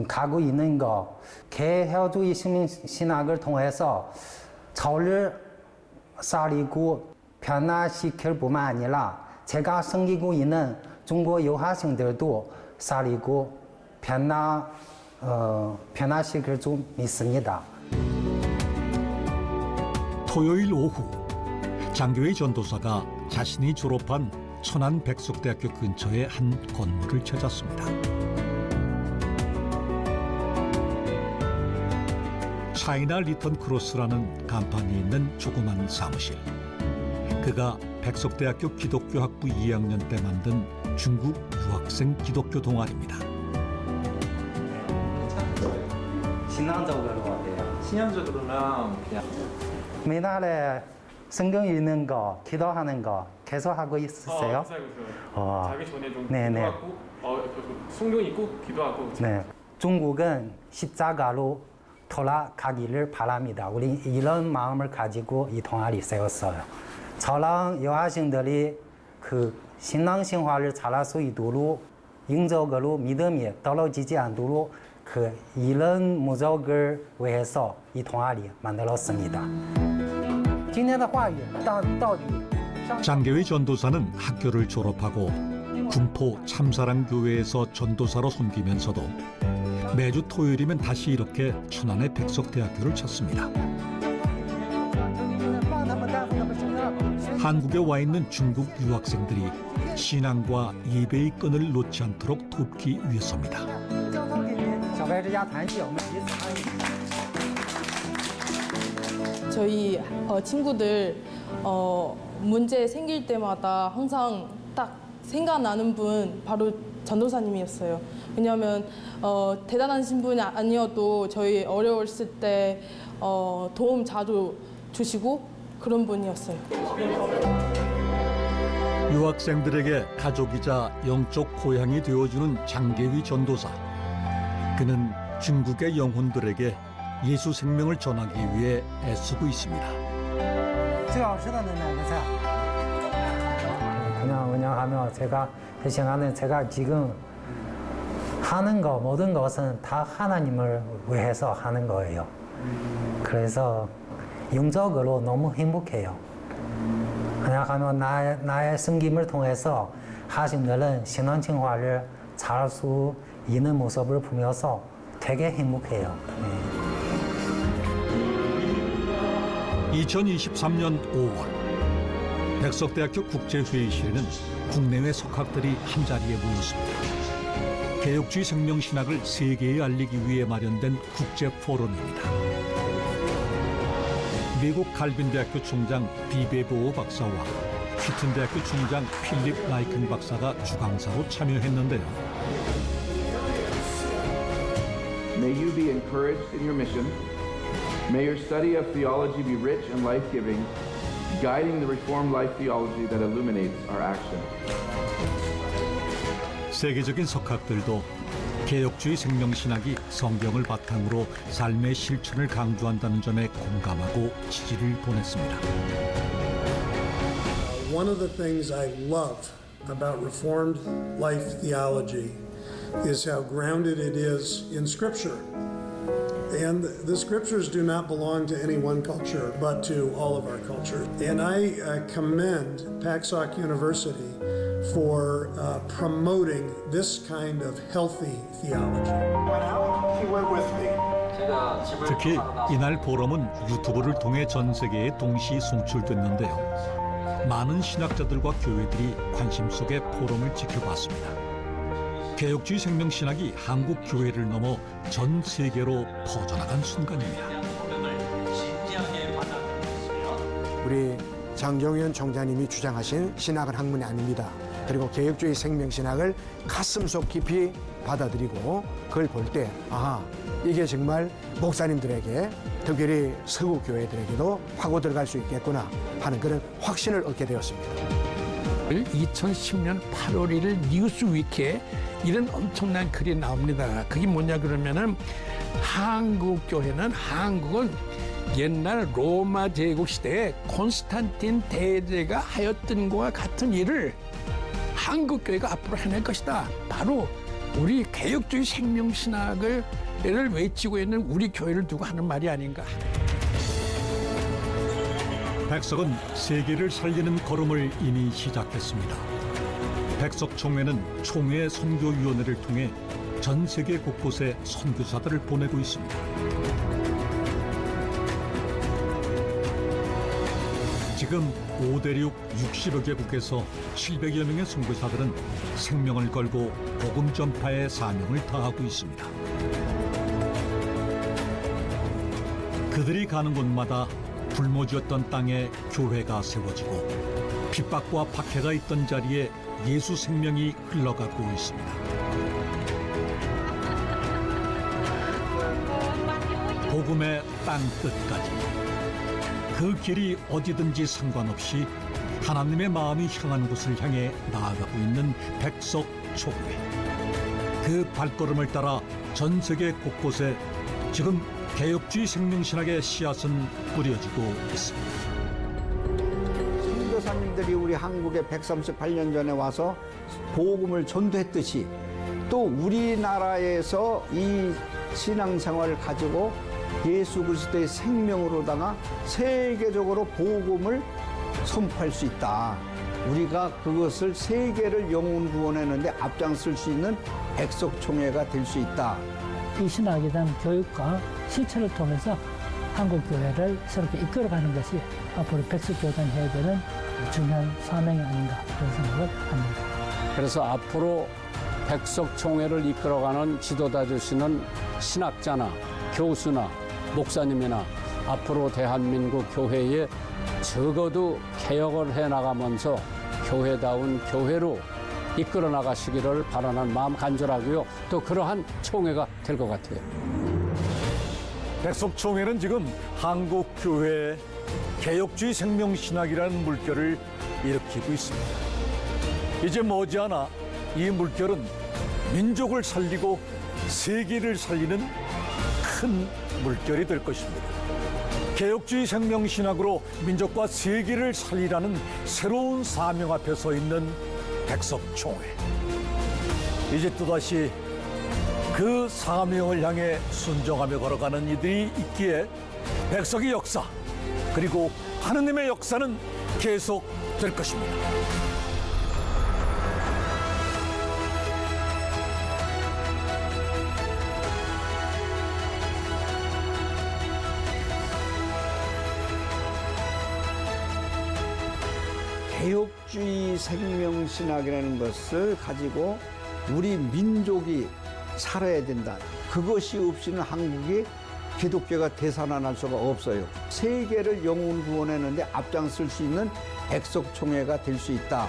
가고 있는 거 개혁주의 신학을 통해서 저를 살리고 변화시킬 뿐만 아니라 제가 섬기고 있는 중국 유학생들도 살리고 변화시킬 줄 믿습니다. 토요일 오후 장교회 전도사가 자신이 졸업한 천안 백석대학교 근처의 한 건물을 찾았습니다. 차이나 리턴 크로스라는 간판이 있는 조그만 사무실. 그가 백석대학교 기독교학부 2학년 때 만든 중국 유학생 기독교 동아리입니다. 신앙적으로 어때요? 신앙적으로는 그냥 맨날에 성경 읽는 거, 기도하는 거 계속 하고 있으세요? 자기 전에 좀 네네. 기도하고 성경 읽고 기도하고. 네. 중국은 십자가로 돌아가기를 바랍니다. 우리 이런 마음을 가지고 이 동아리 세웠어요. 저랑 여학생들이 그 신앙생활을 잘할 수 있도록 영적으로 믿음이 떨어지지 않도록 그 이런 목적을 위해서 이 동아리 만들었습니다. 장계회 전도사는 학교를 졸업하고 군포 참사랑교회에서 전도사로 섬기면서도 매주 토요일이면 다시 이렇게 천안의 백석대학교를 찾습니다. 한국에 와 있는 중국 유학생들이 신앙과 예배의 끈을 놓지 않도록 돕기 위해서입니다. 저희 친구들 문제 생길 때마다 항상 딱 생각나는 분 바로 전도사님이었어요. 왜냐하면 대단하신 분이 아니어도 저희 어려웠을 때 도움 자주 주시고 그런 분이었어요. 유학생들에게 가족이자 영적 고향이 되어주는 장계위 전도사. 그는 중국의 영혼들에게 예수 생명을 전하기 위해 애쓰고 있습니다. 그냥 운영하며 제가 대신하는 제가 지금 하는 거 모든 것은 다 하나님을 위해서 하는 거예요. 그래서 영적으로 너무 행복해요. 그냥 하면 나의 섬김을 통해서 학생들은 신앙생활을 잘할 수 있는 모습을 보면서 되게 행복해요. 2023년 5월 백석대학교 국제회의실에는 국내외 석학들이 한자리에 모였습니다. 개혁주의 생명신학을 세계에 알리기 위해 마련된 국제 포럼입니다. 미국 갈빈대학교 총장 비베보오 박사와 휘튼대학교 총장 필립 라이큰 박사가 주강사로 참여했는데요. May you be encouraged in your mission. May your study of theology be rich and life-giving, guiding the Reformed life theology that illuminates our action. 세계적인 석학들도 개혁주의 생명신학이 성경을 바탕으로 삶의 실천을 강조한다는 점에 공감하고 지지를 보냈습니다. One of the things I love about Reformed life theology is how grounded it is in Scripture. And the Scriptures do not belong to any one culture, but to all of our culture. And I commend Paxok University for promoting this kind of healthy theology. He went with me. 특히 이날 포럼은 유튜브를 통해 전 세계에 동시 송출됐는데요. 많은 신학자들과 교회들이 관심 속에 포럼을 지켜봤습니다. 개혁주의 생명신학이 한국 교회를 넘어 전 세계로 퍼져나간 순간입니다. 우리 장정현 총장님이 주장하신 신학은 학문이 아닙니다. 그리고 개혁주의 생명신학을 가슴속 깊이 받아들이고 그걸 볼 때 이게 정말 목사님들에게 특별히 서구 교회들에게도 파고 들어갈 수 있겠구나 하는 그런 확신을 얻게 되었습니다. 2010년 8월 1일 뉴스위키에 이런 엄청난 글이 나옵니다. 그게 뭐냐 그러면은 한국은 옛날 로마 제국 시대에 콘스탄틴 대제가 하였던 것과 같은 일을 한국교회가 앞으로 해낼 것이다. 바로 우리 개혁주의 생명신학을 외치고 있는 우리 교회를 두고 하는 말이 아닌가. 백석은 세계를 살리는 걸음을 이미 시작했습니다. 백석총회는 총회 선교위원회를 통해 전 세계 곳곳에 선교사들을 보내고 있습니다. 지금 5대륙 60여 개국에서 700여 명의 선교사들은 생명을 걸고 복음 전파의 사명을 다하고 있습니다. 그들이 가는 곳마다 굶어쥐었던 땅에 교회가 세워지고 핍박과 박해가 있던 자리에 예수 생명이 흘러가고 있습니다. 복음의 땅 끝까지 그 길이 어디든지 상관없이 하나님의 마음이 향한 곳을 향해 나아가고 있는 백석총회. 그 발걸음을 따라 전 세계 곳곳에 지금 개혁주의 생명신학의 씨앗은 뿌려지고 있습니다. 선교사님들이 우리 한국에 138년 전에 와서 복음을 전도했듯이 또 우리나라에서 이 신앙생활을 가지고 예수 그리스도의 생명으로다가 세계적으로 복음을 선포할 수 있다. 우리가 그것을 세계를 영혼 구원하는데 앞장설 수 있는 백석총회가 될 수 있다. 이 신학에 대한 교육과 실천을 통해서 한국 교회를 새롭게 이끌어가는 것이 앞으로 백석교단 해야 되는 중요한 사명이 아닌가 그런 생각을 합니다. 그래서 앞으로 백석총회를 이끌어가는 지도자 되시는 신학자나 교수나 목사님이나 앞으로 대한민국 교회에 적어도 개혁을 해나가면서 교회다운 교회로 이끌어 나가시기를 바라는 마음 간절하고요. 또 그러한 총회가 될 것 같아요. 백석총회는 지금 한국교회의 개혁주의 생명신학이라는 물결을 일으키고 있습니다. 이제 머지않아 이 물결은 민족을 살리고 세계를 살리는 큰 물결이 될 것입니다. 개혁주의 생명신학으로 민족과 세계를 살리라는 새로운 사명 앞에 서 있는 백석총회. 이제 또다시 그 사명을 향해 순종하며 걸어가는 이들이 있기에 백석의 역사 그리고 하느님의 역사는 계속될 것입니다. 개혁주의 생명신학이라는 것을 가지고 우리 민족이 살아야 된다. 그것이 없이는 한국이 기독교가 되살아날 수가 없어요. 세계를 영혼 구원하는데 앞장설 수 있는 백석총회가 될 수 있다.